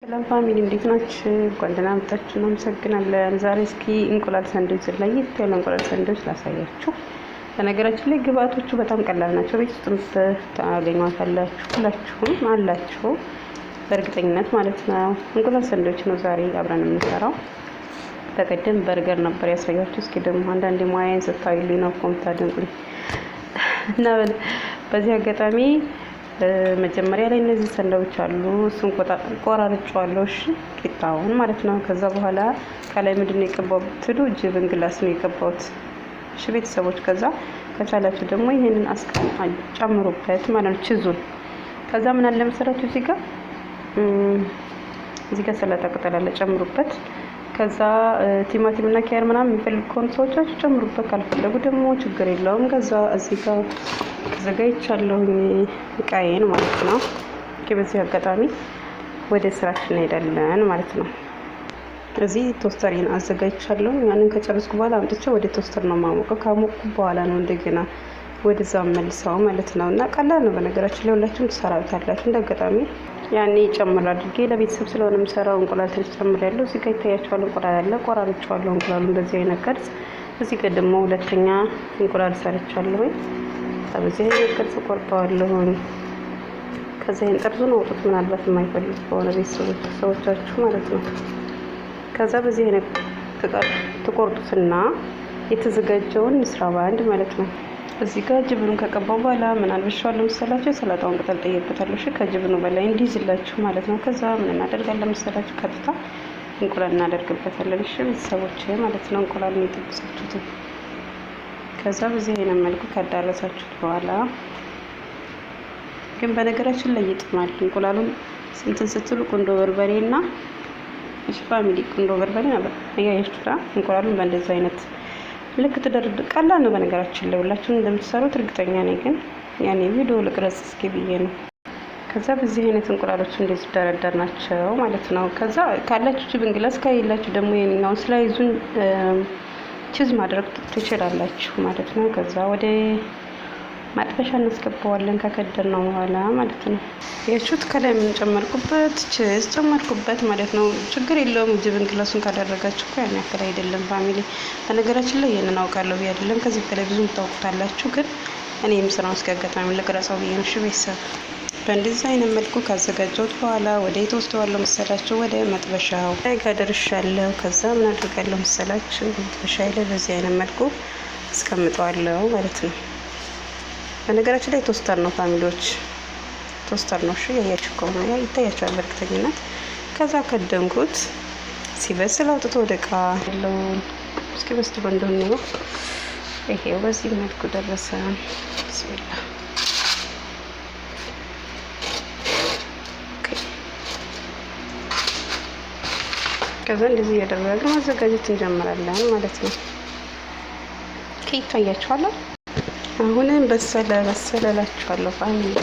ሰላም ፋሚሊ እንዴት ናችሁ? እንኳን ደህና መጣችሁ። እናመሰግናለን። ዛሬ እስኪ እንቁላል ሳንድዊች ለየት ያለ እንቁላል ሳንድዊች ላሳያችሁ። በነገራችን ላይ ግብአቶቹ በጣም ቀላል ናቸው። ቤት ውስጥ ታገኟታላችሁ፣ ሁላችሁም አላችሁ በእርግጠኝነት ማለት ነው። እንቁላል ሳንድዊች ነው ዛሬ አብረን የምንሰራው። በቀደም በርገር ነበር ያሳያችሁ። እስኪ ደግሞ አንዳንዴ ሙያዬን ስታዩልኝ ነው የምታደንቁኝ እና በዚህ አጋጣሚ መጀመሪያ ላይ እነዚህ ሰንዳዎች አሉ። እሱን ቆራርጬዋለሁ። እሺ ቂጣውን ማለት ነው። ከዛ በኋላ ከላይ ምንድነው የቀባው ብትሉ ጅብን ግላስ ነው የቀባሁት። እሺ ቤተሰቦች፣ ከዛ ከቻላችሁ ደግሞ ይሄንን ጨምሩበት ማለት ነው ቺዙን። ከዛ ምን አለ መሰራችሁ እዚህ ጋር ሰላጣ ቅጠል አለ ጨምሩበት። ከዛ ቲማቲም እና ኪያር ምናምን የሚፈልጉ ከሆነ ሰዎቻችሁ ጨምሩበት፣ ካልፈለጉ ደግሞ ችግር የለውም። ከዛ እዚህ ጋር ተዘጋጅቻለሁ እቃዬን ማለት ነው። በዚህ አጋጣሚ ወደ ስራችን እንሄዳለን ማለት ነው። እዚህ ቶስተሬን አዘጋጅቻለሁ። ያንን ከጨረስኩ በኋላ አምጥቼ ወደ ቶስተር ነው ማሞቀው። ካሞቅኩ በኋላ ነው እንደገና ወደዛ መልሰው ማለት ነው። እና ቀላል ነው በነገራችን ላይ ሁላችሁም ትሰራታላችሁ። እንደ አጋጣሚ ያኔ ጨምር አድርጌ ለቤተሰብ ስለሆነ የምሰራው እንቁላል ትንሽ ጨምሬያለሁ። እዚህ ጋር ይታያችኋል እንቁላል አለ። ቆራርጬዋለሁ እንቁላሉን በዚህ አይነት ቅርጽ። እዚህ ጋር ደግሞ ሁለተኛ እንቁላል ሰርቻለሁ። በዚህ አይነት ቅርጽ ቆርጠዋለሁ። ከዛ ይሄን ጠርዙን አውጡት፣ ምናልባት የማይፈልጉ ከሆነ ቤተሰቦቻችሁ ማለት ነው። ከዛ በዚህ አይነት ትቆርጡትና የተዘጋጀውን እንስራ ባንድ ማለት ነው። እዚህ ጋር ጅብኑን ከቀባው በኋላ ምን አልብሻለሁ መሰላችሁ? ሰላጣውን ቅጠል ጠየቅበታለሁ። እሺ ከጅብኑ በላይ እንዲይዝላችሁ ማለት ነው። ከዛ ምን እናደርጋለን መሰላችሁ? ቀጥታ እንቁላል እናደርግበታለን። እሺ ቤተሰቦቼ ማለት ነው። እንቁላል የጠበሳችሁት ከዛ በዚህ አይነት መልኩ ካዳረሳችሁት በኋላ ግን በነገራችን ላይ ይጥማል። እንቁላሉን እንትን ስትሉ ቁንዶ በርበሬና እሺ ፋሚሊ ቁንዶ በርበሬ ነበር አያያችሁታ። እንቁላሉን በእንደዚህ አይነት ልክ ተደርድ ቀላል ነው በነገራችን ላይ ሁላችሁም እንደምትሰሩት እርግጠኛ ነኝ። ግን ያኔ ቪዲዮ ልቅረጽ እስኪ ብዬ ነው። ከዛ በዚህ አይነት እንቁላሎች እንደዚህ ደረደር ናቸው ማለት ነው። ከዛ ካላችሁ ጅብን ግላስ ከሌላችሁ ደግሞ የኛውን ስላይዙን ቺዝ ማድረግ ትችላላችሁ ማለት ነው። ከዛ ወደ ማጥበሻ እናስገባዋለን ከከደነው በኋላ ማለት ነው። ያችሁት ከላይ ምን ጨመርኩበት? ቺዝ ጨመርኩበት ማለት ነው። ችግር የለውም ጅብን ግላሱን ካደረጋችሁ እኮ ያን ያክል አይደለም ፋሚሊ። በነገራችን ላይ ይሄንን አውቃለሁ አይደለም፣ ከዚህ በላይ ብዙም ታውቁታላችሁ። ግን እኔ የምሰራው እስከ አጋጣሚ ልቅረጸው ብዬ ነው። እሺ ቤተሰብ በእንደዚህ አይነት መልኩ ካዘጋጀሁት በኋላ ወደ የተወስደዋለሁ መሰላችሁ? ወደ መጥበሻው ላይ ጋደርሻለሁ። ከዛ ምን አድርጋለሁ መሰላችሁ? መጥበሻው ላይ በዚህ አይነት መልኩ አስቀምጠዋለሁ ማለት ነው። በነገራችን ላይ ቶስተር ነው ፋሚሊዎች፣ ቶስተር ነው። እሺ ያያችሁ ከሆነ ያ ይታያችኋል በእርግጠኝነት። ከዛ ከደንኩት ሲበስል አውጥቶ ወደ እቃ ያለው እስኪ በስሎ እንደሆነ ነው። ይሄው በዚህ መልኩ ደረሰ። ቢስሚላ ከዛ እንደዚህ እያደረግን ማዘጋጀት እንጀምራለን ማለት ነው። ይታያችኋል። አሁንም በሰለ እላችኋለሁ ፋሚሊ።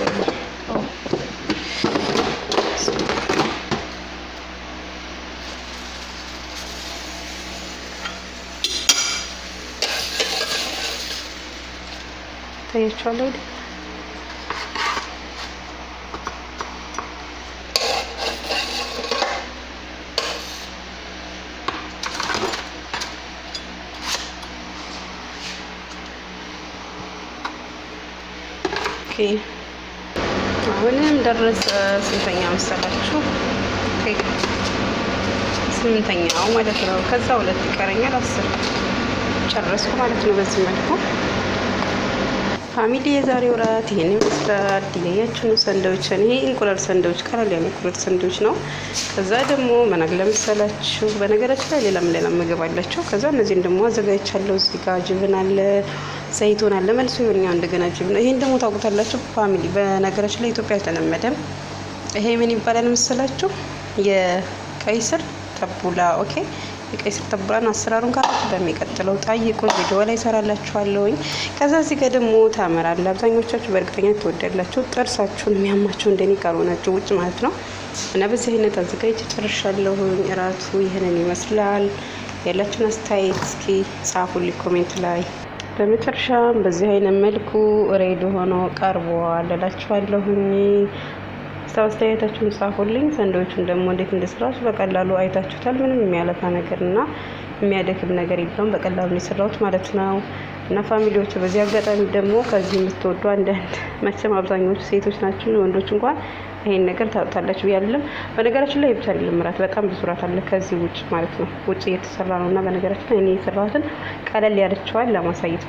ታያችኋል አይደል? አሁንም ደረሰ። ስንተኛ መሰላችሁ? ስምንተኛው ማለት ነው። ከዛ ሁለት ይቀረኛል፣ 10 ጨረስኩ ማለት ነው። በዚህ መልኩ ፋሚሊ የዛሬው እራት ይሄን ይመስላል። ያያችሁ ነው ሰንደዊች። ይሄ እንቁላል ሰንደዊች ቀላል ያለ እንቁላል ሰንደዊች ነው። ከዛ ደግሞ ምን አለ መሰላችሁ? በነገራችን ላይ ሌላም ምግብ አላቸው። ከዛ እነዚህን ደግሞ አዘጋጅቻለሁ። እዚህ ጋር ጅብን አለ፣ ዘይቱን አለ፣ መልሶ ይሆንኛው እንደገና ጅብን። ይሄን ደግሞ ታውቁታላችሁ ፋሚሊ። በነገራችን ላይ ኢትዮጵያ አልተለመደም። ይሄ ምን ይባላል መሰላችሁ? የቀይ ስር ተቡላ። ኦኬ የቀይ ስር ተቡላን አሰራሩን ካላችሁ በሚቀጥለው ጠይቁኝ፣ ቪዲዮ ላይ እሰራላችኋለሁኝ። ከዛ እዚህ ጋር ደግሞ ታመር አለ። አብዛኞቻችሁ በእርግጠኝነት ትወዳላችሁ፣ ጥርሳችሁን የሚያማችሁ እንደኔ ካልሆናችሁ ውጭ ማለት ነው። እና በዚህ አይነት አዘጋጅቼ ጨርሻለሁኝ። እራቱ ይህንን ይመስላል። ያላችሁን አስተያየት እስኪ ጻፉልኝ ኮሜንት ላይ። በመጨረሻም በዚህ አይነት መልኩ ሬዲ ሆኖ ቀርቧል እላችኋለሁኝ። ሀሳብ አስተያየታችሁን ጻፉልኝ። ሰንዶቹን ደግሞ እንዴት እንደሰራችሁ በቀላሉ አይታችሁታል። ምንም የሚያለፋ ነገር እና የሚያደክም ነገር የለውም። በቀላሉ የሰራሁት ማለት ነው። እና ፋሚሊዎች በዚህ አጋጣሚ ደግሞ ከዚህ የምትወዱ አንዳንድ መቼም አብዛኞቹ ሴቶች ናቸው፣ ወንዶች እንኳን ይሄን ነገር ታውቃላችሁ ብያለሁ። በነገራችን ላይ ብቻ አይደለም እራት በጣም ብዙ እራት አለ ከዚህ ውጭ ማለት ነው። ውጭ እየተሰራ ነው እና በነገራችን ላይ እኔ የሰራሁትን ቀለል ያለችዋል ለማሳየት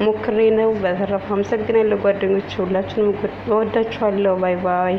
ሞክሬ ነው። በተረፈ አመሰግናለሁ ጓደኞቼ፣ ሁላችሁንም እወዳችኋለሁ። ባይ ባይ።